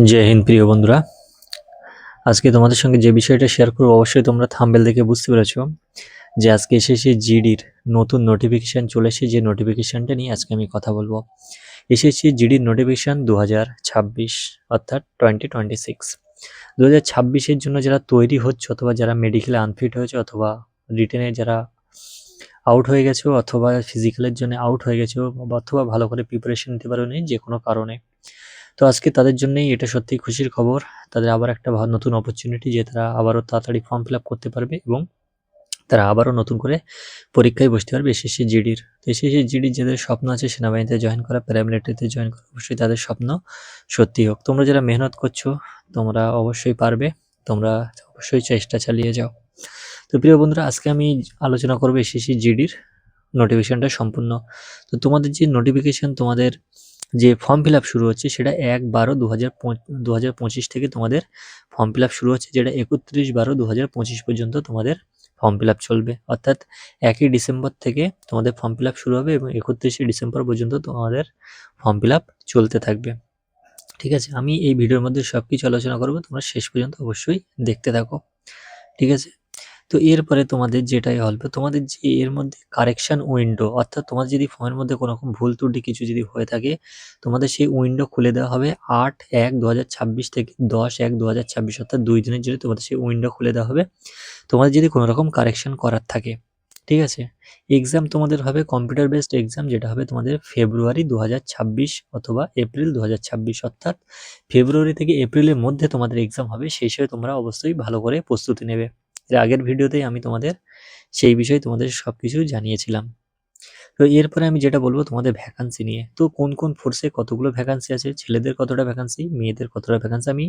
জয় হিন্দ প্রিয় বন্ধুরা। আজকে তোমাদের সঙ্গে যে বিষয়টা শেয়ার করবো অবশ্যই তোমরা থাম্বনেল দেখে বুঝতে পেরেছো যে আজকে এসএসসি জিডির নতুন নোটিফিকেশান চলে এসেছে। যে নোটিফিকেশানটা নিয়ে আজকে আমি কথা বলবো। এসএসসি জিডির নোটিফিকেশান 2026 অর্থাৎ 2026। 2026-এর জন্য যারা তৈরি হচ্ছে অথবা যারা মেডিকেলে আনফিট হয়েছে অথবা রিটেনে যারা আউট হয়ে গেছো অথবা ফিজিক্যালের জন্য আউট হয়ে গেছো অথবা ভালো করে প্রিপারেশন নিতে পারোনি যে কোনো কারণে, তো আজকে তাদের জন্যই এটা সত্যিই খুশির খবর। তাদের আবার একটা নতুন অপরচুনিটি যে তারা আবারও তাড়াতাড়ি ফর্ম ফিল আপ করতে পারবে এবং তারা আবারও নতুন করে পরীক্ষায় বসতে পারবে এসএসসি জিডির। তো এসএসসি জিডির যাদের স্বপ্ন আছে সেনাবাহিনীতে জয়েন করা, প্যারামিলিটারিতে জয়েন করা, অবশ্যই তাদের স্বপ্ন সত্যি হোক। তোমরা যারা মেহনত করছো তোমরা অবশ্যই পারবে, তোমরা অবশ্যই চেষ্টা চালিয়ে যাও। তো প্রিয় বন্ধুরা, আজকে আমি আলোচনা করবো এসএসসি জিডির নোটিফিকেশনটা সম্পূর্ণ। তো তোমাদের যে নোটিফিকেশন, তোমাদের যে ফর্ম ফিল আপ শুরু হচ্ছে সেটা 1/12/2025 থেকে তোমাদের ফর্ম ফিল আপ শুরু হচ্ছে, যেটা 31/12/2025 পর্যন্ত তোমাদের ফর্ম ফিল আপ চলবে। অর্থাৎ 1ই ডিসেম্বর থেকে তোমাদের ফর্ম ফিল আপ শুরু হবে এবং 31শে ডিসেম্বর পর্যন্ত তোমাদের ফর্ম ফিল আপ চলতে থাকবে। ঠিক আছে, আমি এই ভিডিওর মধ্যে সব কিছু আলোচনা করবো, তোমরা শেষ পর্যন্ত অবশ্যই দেখতে থাকো। ঠিক আছে, তো এরপরে তোমাদের যেটাই হবে, তোমাদের যে এর মধ্যে কারেকশন উইন্ডো, অর্থাৎ তোমার যদি ফর্মের মধ্যে কোনো রকম ভুল ত্রুটি কিছু যদি হয়ে থাকে তোমাদের সেই উইন্ডো খুলে দেওয়া হবে 8/1/2026 থেকে 10/1/2026, অর্থাৎ 2 দিনের জন্য তোমাদের সেই উইন্ডো খুলে দেওয়া হবে তোমাদের যদি কোনো রকম কারেকশন করার থাকে। ঠিক আছে, এক্সাম তোমাদের হবে কম্পিউটার বেসড এক্সাম, যেটা হবে তোমাদের ফেব্রুয়ারি 2026 অথবা এপ্রিল 2026, অর্থাৎ ফেব্রুয়ারি থেকে এপ্রিলের মধ্যে তোমাদের এক্সাম হবে। সেই হিসেবে তোমরা অবশ্যই ভালো করে প্রস্তুতি নেবে। এর আগের ভিডিওতেই আমি তোমাদের সেই বিষয়ে তোমাদের সব কিছু জানিয়েছিলাম। তো এরপরে আমি যেটা বলবো তোমাদের ভ্যাকান্সি নিয়ে। তো কোন কোন ফোর্সে কতগুলো ভ্যাকান্সি আছে, ছেলেদের কতটা ভ্যাকান্সি, মেয়েদের কতটা ভ্যাকান্সি, আমি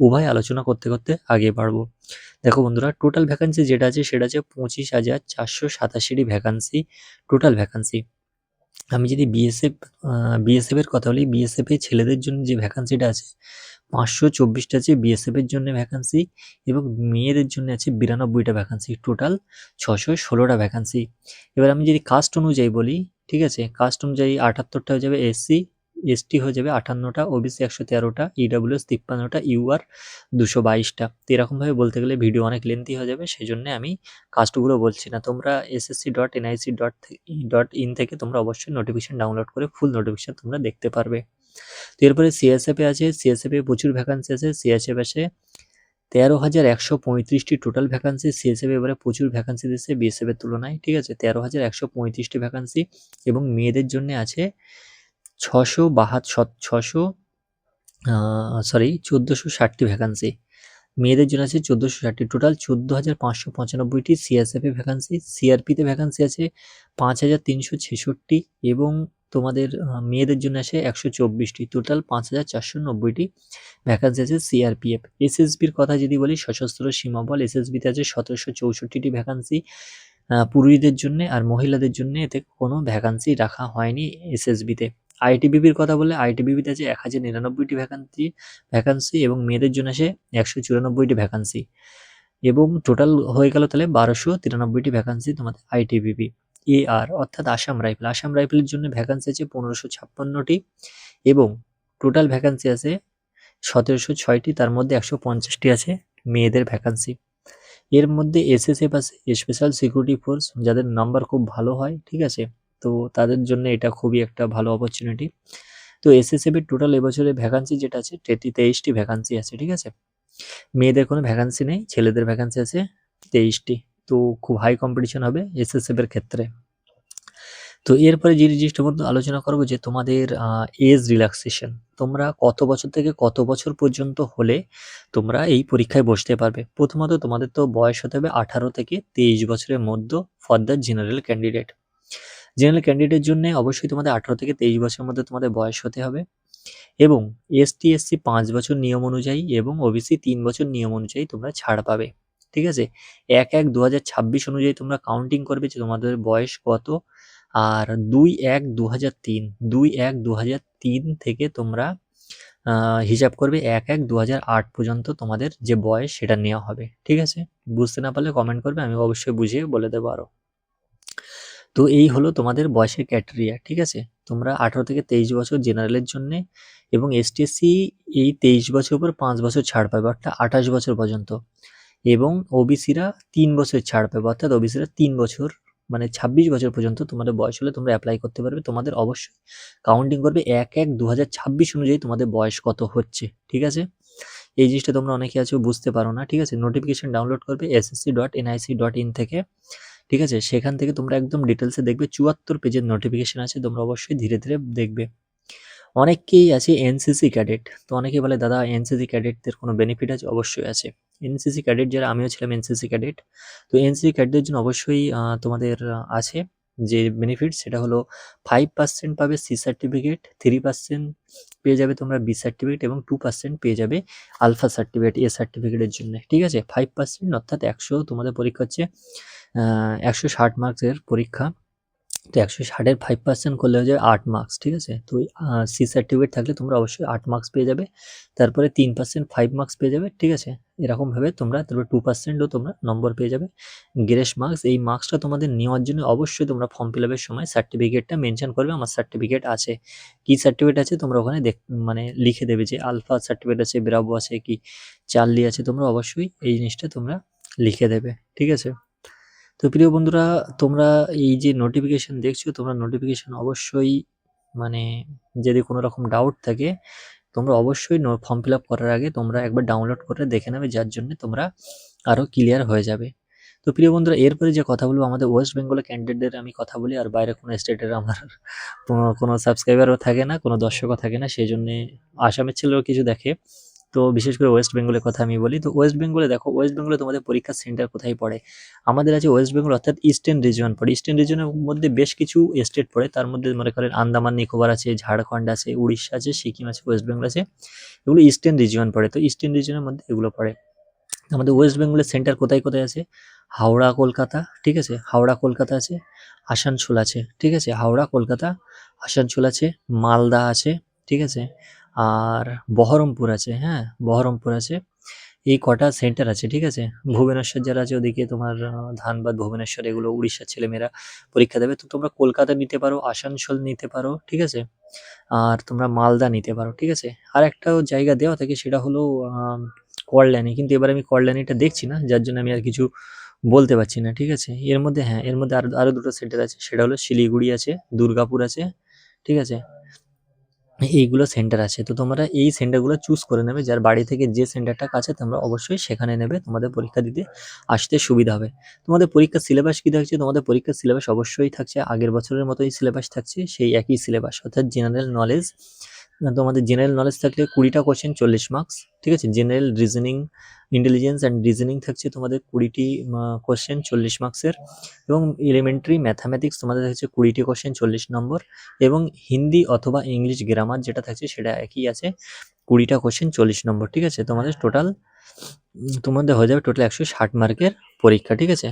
উভয় আলোচনা করতে করতে আগে বাড়বো। দেখো বন্ধুরা, টোটাল ভ্যাকান্সি যেটা আছে সেটা আছে 25,487টি ভ্যাকান্সি, টোটাল ভ্যাকান্সি। আমি যদি বিএসএফ এর কথা বলি, বিএসএফ এ ছেলেদের জন্য যে ভ্যাকান্সিটা আছে 524টা আছে বিএসএফ এর জন্য ভ্যাকান্সি, এবং মেয়েদের জন্য আছে 92টা ভ্যাকান্সি, টোটাল 616টা ভ্যাকান্সি। এবার আমি যদি কাস্ট অনুযায়ী বলি, ঠিক আছে, কাস্ট অনুযায়ী 78টা হয়ে যাবে এসসি, এসটি হয়ে যাবে 58টা, ওবিসি 113টা, ইডব্লিউএস 53টা, ইউআর 222টা। তো এরকমভাবে বলতে গেলে ভিডিও অনেক লেন্থি হয়ে যাবে, সেই জন্য আমি কাস্টগুলো বলছি না। তোমরা ssc.nic.in থেকে তোমরা অবশ্যই নোটিফিকেশন ডাউনলোড করে ফুল নোটিফিকেশন তোমরা দেখতে পারবে। তো এরপরে সিএসএফ এ আছে, সিএসএফ এ প্রচুর ভ্যাকান্সি আছে। সিএসএফ আছে 13,135টি টোটাল ভ্যাকান্সি। সিএসএফ এবারে প্রচুর ভ্যাকান্সি দিচ্ছে বিএসএফ এর তুলনায়। ঠিক আছে, 13,135টি ভ্যাকান্সি, এবং মেয়েদের জন্য আছে 1460টি ভ্যাকান্সি। মেয়েদের জন্য আছে 1460টি, টোটাল 14,595টি সিএসএফ এ ভ্যাকান্সি। সিআরপিতে ভ্যাকান্সি আছে 5,366, এবং তোমাদের মেয়েদের জন্য আছে 124টি, টোটাল 5,490টি ভ্যাকান্সি আছে সিআরপিএফ। এসএসবির কথা যদি বলি, সশস্ত্র সীমা বল, এসএসবিতে আছে 1764টি ভ্যাকান্সি পুরুষদের জন্য, আর মহিলাদের জন্য এতে কোনো ভ্যাকান্সি রাখা হয়নি এসএসবিতে। আইটিবিপির কথা বললে আইটিবিপিতে আছে 1099টি ভ্যাকান্সি, এবং মেয়েদের জন্য আছে 194টি ভ্যাকান্সি, এবং টোটাল হয়ে গেল তাহলে 1293টি ভ্যাকান্সি তোমাদের আইটিবিপি। এআর অর্থাৎ আসাম রাইফেলের জন্য ভ্যাকান্সি আছে 1556টি, এবং টোটাল ভ্যাকান্সি আছে 1706টি, তার মধ্যে 150টি আছে মেয়েদের ভ্যাকান্সি। এর মধ্যে এসএসএফ আছে, স্পেশাল সিকিউরিটি ফোর্স, যাদের নাম্বার খুব ভালো হয়, ঠিক আছে, তো তাদের জন্য এটা খুবই একটা ভালো অপরচুনিটি। তো এসএসএফ এর টোটাল এবছরে ভ্যাকান্সি যেটা আছে 23টি ভ্যাকান্সি আছে। ঠিক আছে, মেয়েদের কোনো ভ্যাকান্সি নেই, ছেলেদের ভ্যাকান্সি আছে 23টি। তো খুব হাই কম্পিটিশন হবে এসএসএফ এর ক্ষেত্রে। তো এরপরে যে জিনিসটা মধ্যে আলোচনা করবো যে তোমাদের এজ রিল্যাক্সেশন, তোমরা কত বছর থেকে কত বছর পর্যন্ত হলে তোমরা এই পরীক্ষায় বসতে পারবে। প্রথমত তোমাদের তো বয়স হতে হবে 18 থেকে 23 বছরের মধ্যে for the general candidate. General ক্যান্ডিডেটের জন্য অবশ্যই তোমাদের 18 থেকে 23 বছরের মধ্যে তোমাদের বয়স হতে হবে, এবং এসটি এসসি 5 বছর নিয়ম অনুযায়ী, এবং ওবিসি 3 বছর নিয়ম অনুযায়ী তোমরা ছাড় পাবে। ঠিক আছে, 1/1/2026 অনুযায়ী তোমরা কাউন্টিং করবে যে তোমাদের বয়স কত, আর 2/1/2003 থেকে তোমরা হিসাব করবে 1/1/2008 পর্যন্ত তোমাদের যে বয়স সেটা নেওয়া হবে। ঠিক আছে, বুঝতে না পারলে কমেন্ট করবে, আমি অবশ্যই বুঝিয়ে বলে দেবো আরও। তো এই হলো তোমাদের বয়সের ক্রাইটেরিয়া, ঠিক আছে? তোমরা 18 থেকে 23 বছর জেনারেলের জন্যে, এবং এসটি/এসসি এই 23 বছর পর 5 বছর ছাড় পাবে, অর্থাৎ 28 বছর পর্যন্ত, এবং ওবিসিরা 3 বছর ছাড় পাবে, অর্থাৎ ওবিসিরা 3 বছর মানে 26 বছর পর্যন্ত তোমাদের বয়স হলে তোমরা অ্যাপ্লাই করতে পারবে। তোমাদের অবশ্যই কাউন্টিং করবে 1/1/2026 অনুযায়ী তোমাদের বয়স কত হচ্ছে, ঠিক আছে? এই জিনিসটা তোমরা অনেকে আছো বুঝতে পারো না, ঠিক আছে? নোটিফিকেশন ডাউনলোড করবে ssc.nic.in থেকে, ঠিক আছে? সেখান থেকে তোমরা একদম ডিটেলসে দেখবে 74 পেজের নোটিফিকেশন আছে, তোমরা অবশ্যই ধীরে ধীরে দেখবে। অনেকেই আছে এনসিসি ক্যাডেট, তো অনেকেই বলে দাদা এনসিসি ক্যাডেটদের কোনো বেনিফিট আছে? অবশ্যই আছে। এনসিসি ক্যাডেট যারা, আমিও ছিলাম এনসিসি ক্যাডেট, তো এনসিসি ক্যাডেটদের জন্য অবশ্যই তোমাদের আছে যে বেনিফিট, সেটা হলো 5% পাবে সি সার্টিফিকেট, 3% পেয়ে যাবে তোমরা বি সার্টিফিকেট, এবং 2% পেয়ে যাবে আলফা সার্টিফিকেট এ সার্টিফিকেটের জন্য, ঠিক আছে? 5% অর্থাৎ 100, তোমাদের পরীক্ষা হচ্ছে 160 মার্কসের পরীক্ষা, তো 160-এর 5% করলে হয়ে যাবে 8 মার্কস, ঠিক আছে? তো সি সার্টিফিকেট থাকলে তোমরা অবশ্যই 8 মার্কস পেয়ে যাবে, তারপরে 3% 5 মার্কস পেয়ে যাবে, ঠিক আছে? এরকমভাবে তোমরা তারপরে 2%ও তোমরা নম্বর পেয়ে যাবে গ্রেস মার্কস। এই মার্কসটা তোমাদের নেওয়ার জন্য অবশ্যই তোমরা ফর্ম ফিল আপের সময় সার্টিফিকেটটা মেনশন করবে, আমার সার্টিফিকেট আছে। কি সার্টিফিকেট আছে তোমরা ওখানে মানে লিখে দেবে যে আলফা সার্টিফিকেট আছে, ব্রাভো আছে, কি চার্লি আছে, তোমরা অবশ্যই এই জিনিসটা তোমরা লিখে দেবে, ঠিক আছে? তো প্রিয় বন্ধুরা, তোমরা এই যে নোটিফিকেশন দেখছো, তোমরা নোটিফিকেশন অবশ্যই মানে যদি কোনো রকম ডাউট থাকে, তোমরা অবশ্যই ফর্ম ফিল আপ করার আগে তোমরা একবার ডাউনলোড করে দেখে নেবে, যার জন্য তোমরা আরও ক্লিয়ার হয়ে যাবে। তো প্রিয় বন্ধুরা, এরপরে যে কথা বলবো আমাদের ওয়েস্ট বেঙ্গলের ক্যান্ডিডেটদের আমি কথা বলি, আর বাইরে কোনো স্টেটের আমার কোনো সাবস্ক্রাইবারও থাকে না, কোনো দর্শকও থাকে না, সেই জন্যে আসামের ছেলেও কিছু দেখে। তো বিশেষ করে ওয়েস্ট বেঙ্গলের কথা আমি বলি। তো ওয়েস্ট বেঙ্গলে দেখো, ওয়েস্ট বেঙ্গলে তোমাদের পরীক্ষার সেন্টার কোথায় পড়ে? আমাদের আছে ওয়েস্ট বেঙ্গল, অর্থাৎ ইস্টার্ন রিজিয়ন পড়ে। ইস্টার্ন রিজিয়নের মধ্যে বেশ কিছু স্টেট পড়ে, তার মধ্যে মনে করেন আন্দামান নিকোবর আছে, ঝাড়খণ্ড আছে, উড়িষ্যা আছে, সিকিম আছে, ওয়েস্ট বেঙ্গল আছে, এগুলো ইস্টার্ন রিজিয়ন পড়ে। তো ইস্টার্ন রিজিয়নের মধ্যে এগুলো পড়ে। আমাদের ওয়েস্ট বেঙ্গলের সেন্টার কোথায় কোথায় আছে? হাওড়া, কলকাতা, ঠিক আছে? হাওড়া, কলকাতা আছে, আসানসোল আছে, ঠিক আছে? হাওড়া, কলকাতা, আসানসোল আছে, মালদা আছে, ঠিক আছে? আর বহরমপুর আছে, হ্যাঁ, বহরমপুর আছে। এই কটা সেন্টার আছে, ঠিক আছে? ভুবনেশ্বর যারা আছে ওদিকে তোমার ধানবাদ, ভুবনেশ্বর, এগুলো উড়িষ্যার ছেলেমেয়েরা পরীক্ষা দেবে। তো তোমরা কলকাতা নিতে পারো, আসানসোল নিতে পারো, ঠিক আছে? আর তোমরা মালদা নিতে পারো, ঠিক আছে? আর একটাও জায়গা দেওয়া থাকে, সেটা হলো কল্যাণী, কিন্তু এবার আমি কল্যাণীটা দেখছি না, যার জন্য আমি আর কিছু বলতে পারছি না, ঠিক আছে? এর মধ্যে, হ্যাঁ, এর মধ্যে আরো দুটো সেন্টার আছে, সেটা হলো শিলিগুড়ি আছে, দুর্গাপুর আছে, ঠিক আছে? এইগুলো সেন্টার আছে। তো তোমরা এই সেন্টারগুলো চুজ করে নেবে, যার বাড়ি থেকে যে সেন্টারটা কাছে তোমরা অবশ্যই সেখানে নেবে, তোমাদের পরীক্ষা দিতে আসতে সুবিধা হবে। তোমাদের পরীক্ষার সিলেবাস কি থাকছে? তোমাদের পরীক্ষার সিলেবাস অবশ্যই থাকছে আগের বছরের মতোই সিলেবাস থাকছে, সেই একই সিলেবাস, অর্থাৎ জেনারেল নলেজ। তোমাদের জেনারেল নলেজ থাকলে 20টা কোশ্চেন 40 মার্কস, ঠিক আছে? General reasoning, intelligence and reasoning থাকছে তোমাদের 20টি কোশ্চেন 40 মার্কসের, এবং এলিমেন্টারি ম্যাথামেটিক্স তোমাদের থাকছে 20টি কোশ্চেন 40 নম্বর, এবং হিন্দি অথবা ইংলিশ গ্রামার যেটা থাকছে সেটা একই আছে, 20টা কোশ্চেন 40 নম্বর, ঠিক আছে? তোমাদের টোটাল তোমাদের হয়ে যাবে টোটাল 160 মার্কের পরীক্ষা, ঠিক আছে?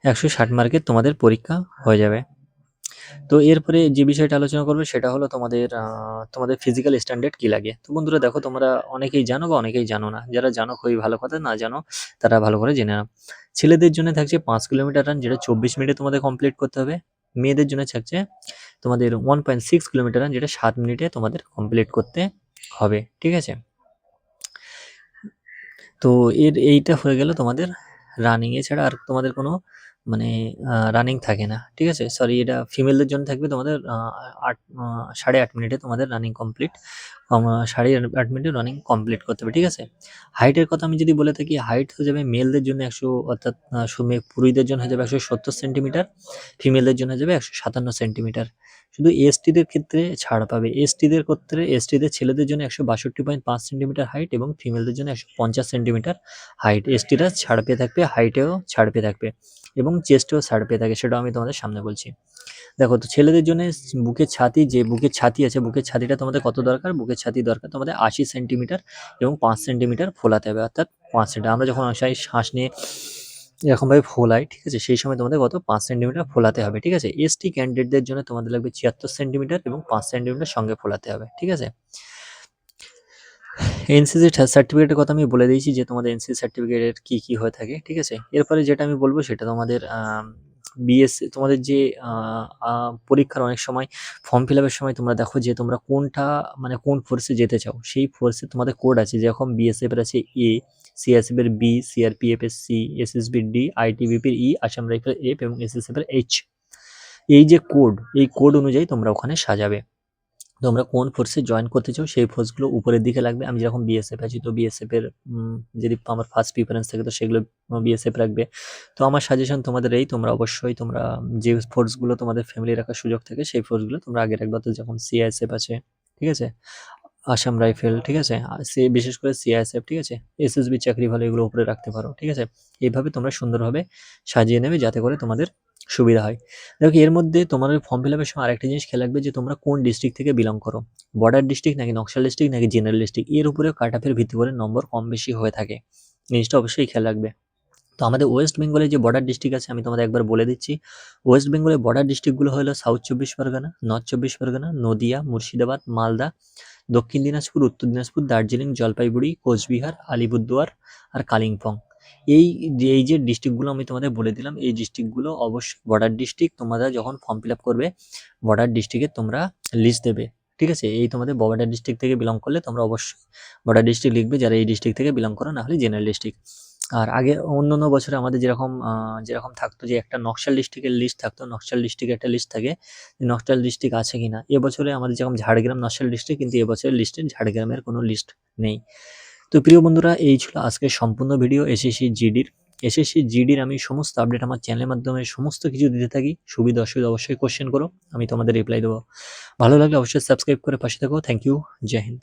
160 মার্কের তোমাদের পরীক্ষা হয়ে যাবে। তো এরপরে যে বিষয়টা আলোচনা করবে সেটা হলো তোমাদের ফিজিক্যাল স্ট্যান্ডার্ড কি লাগে। তো বন্ধুরা দেখো, তোমরা অনেকেই জানো বা অনেকেই জানো না, যারা জানো খুবই ভালো কথা, না জানো তারা ভালো করে জেনে নাও। ছেলেদের জন্য থাকছে 5 কিলোমিটার রান, যেটা 24 মিনিটে তোমাদের কমপ্লিট করতে হবে। মেয়েদের জন্য থাকছে তোমাদের 1.6 কিলোমিটার রান, যেটা 7 মিনিটে তোমাদের কমপ্লিট করতে হবে, ঠিক আছে? তো এইটা হয়ে গেল তোমাদের রানিং। এছাড়া আর তোমাদের কোনো মানে রানিং থাকে না, ঠিক আছে? সরি, এটা ফিমেলদের জন্য থাকবে তোমাদের 8.5 মিনিটে তোমাদের রানিং কমপ্লিট, 8.5 মিনিটে রানিং কমপ্লিট করতে হবে, ঠিক আছে? হাইটের কথা আমি যদি বলে থাকি, হাইট হয়ে যাবে মেলদের জন্য 100, অর্থাৎ পুরুষদের জন্য হয়ে যাবে 170 সেন্টিমিটার, ফিমেলদের জন্য হয়ে যাবে 157 সেন্টিমিটার। শুধু এসটিদের ক্ষেত্রে ছাড় পাবে। এসটিদের ছেলেদের জন্য 162.5 সেন্টিমিটার হাইট, এবং ফিমেলদের জন্য 150 সেন্টিমিটার হাইট। এসটিরা ছাড় পেয়ে থাকবে, হাইটেও ছাড় পেয়ে থাকবে, এবং চেস্টেও ছাড় পেয়ে থাকে, সেটাও আমি তোমাদের সামনে বলছি। দেখো, তো ছেলেদের জন্য বুকের ছাতি, যে বুকের ছাতি আছে, বুকের ছাতিটা তোমাদের কত দরকার? বুকের ছাতি দরকার তোমাদের 80 সেন্টিমিটার, এবং 5 সেন্টিমিটার ফোলাতে হবে, অর্থাৎ 5 সেন্টিমিটার। আমরা যখন শ্বাস নিয়ে এরকমভাবে ফোলাই, ঠিক আছে? সেই সময় তোমাদের কত? 5 সেন্টিমিটার ফোলাতে হবে, ঠিক আছে? এসটি ক্যান্ডিডেটদের জন্য তোমাদের লাগবে 76 সেন্টিমিটার, এবং 5 সেন্টিমিটার সঙ্গে ফোলাতে হবে, ঠিক আছে? এনসিসি সার্টিফিকেটের কথা আমি বলে দিয়েছি যে তোমাদের এনসিসি সার্টিফিকেটের কি হয়ে থাকে, ঠিক আছে। এরপরে যেটা আমি বলবো সেটা তোমাদের বিএসসি তোমাদের যে পরীক্ষার অনেক সময় ফর্ম ফিল আপের সময় তোমরা দেখো যে তোমরা কোনটা মানে কোন ফোর্সে যেতে চাও, সেই ফোর্সে তোমাদের কোড আছে, যেরকম বিএসএফ এর আছে এ, সিএসএফ এর বি, সিআরপিএফ এর সি, এসএসবি ডি, আইটিবিপির ই, আসাম রাইফেল এফ এবং এসএসএফ এর এইচ। এই যে কোড, এই কোড অনুযায়ী তোমরা ওখানে সাজাবে তোমরা কোন ফোর্সে জয়েন করতে চাও, সেই ফোর্সগুলো উপরের দিকে লাগবে। আমি যেরকম বিএসএফ আছি, তো বিএসএফ এর যদি আমার ফার্স্ট প্রিফারেন্স থাকে তো সেগুলো বিএসএফ রাখবে। তো আমার সাজেশন তোমাদের এই, তোমরা অবশ্যই তোমরা যে ফোর্সগুলো তোমাদের ফ্যামিলি রাখার সুযোগ থাকে সেই ফোর্সগুলো তোমরা আগে রাখবে। তো যখন সিআইএসএফ আছে, ঠিক আছে, আসাম রাইফেল, ঠিক আছে, সে বিশেষ করে সিআইএসএফ, ঠিক আছে, এসএসবি চাকরি ভালো, এগুলো উপরে রাখতে পারো, ঠিক আছে। এইভাবে তোমরা সুন্দরভাবে সাজিয়ে নেবে যাতে করে তোমাদের সুবিধা হয়। দেখো এর মধ্যে তোমাদের ফর্ম ফিল আপের সময় আরেকটা জিনিস খেয়াল রাখবে যে তোমরা কোন ডিস্ট্রিক্ট থেকে বিলং করো, বর্ডার ডিস্ট্রিক্ট নাকি নকশাল ডিস্ট্রিক্ট নাকি জেনারেল ডিস্ট্রিক্ট, এর উপরে কাট অফের ভিত্তি করে নম্বর কম বেশি হয়ে থাকে, জিনিসটা অবশ্যই খেয়াল রাখবে। তো আমাদের ওয়েস্ট বেঙ্গলে যে বর্ডার ডিস্ট্রিক্ট আছে আমি তোমাদের একবার বলে দিচ্ছি। ওয়েস্ট বেঙ্গলের বর্ডার ডিস্ট্রিক্টগুলো হলো সাউথ 24 পরগনা, নর্থ 24 পরগনা, নদিয়া, মুর্শিদাবাদ, মালদা, দক্ষিণ দিনাজপুর, উত্তর দিনাজপুর, দার্জিলিং, জলপাইগুড়ি, কোচবিহার, আলিপুরদুয়ার আর কালিম্পং। এই যে ডিস্ট্রিক্টগুলো আমি তোমাদের বলে দিলাম, এই ডিস্ট্রিক্টগুলো অবশ্যই বর্ডার ডিস্ট্রিক্ট। তোমরা যখন ফর্ম ফিল আপ করবে বর্ডার ডিস্ট্রিক্টের তোমরা লিস্ট দেবে, ঠিক আছে। এই তোমাদের বর্ডার ডিস্ট্রিক্ট থেকে বিলং করলে তোমরা অবশ্যই বর্ডার ডিস্ট্রিক্ট লিখবে, যারা এই ডিস্ট্রিক্ট থেকে বিলং করো, না হলে জেনারেল ডিস্ট্রিক্ট। আর আগে অন্যান্য বছরে আমাদের যেরকম থাকতো যে একটা নকশাল ডিস্ট্রিক্টের লিস্ট থাকতো, নকশাল ডিস্ট্রিক্টের একটা লিস্ট থাকে যে নকশাল ডিস্ট্রিক্ট আছে কিনা। এবছরে আমাদের যেরকম ঝাড়গ্রাম নকশাল ডিস্ট্রিক্ট, কিন্তু এবছরের লিস্টে ঝাড়গ্রামের কোনো লিস্ট নেই। তো প্রিয় বন্ধুরা, এই ছিল আজকের সম্পূর্ণ ভিডিও এসএসসি জিডির আমি সমস্ত আপডেট আমার চ্যানেলের মাধ্যমে সমস্ত কিছু দিতে থাকি। সুবিধা অসুবিধা অবশ্যই কোশ্চেন করো, আমি তোমাদের রিপ্লাই দেবো। ভালো লাগলে অবশ্যই সাবস্ক্রাইব করে পাশে থাকো। Thank you, Jai Hind.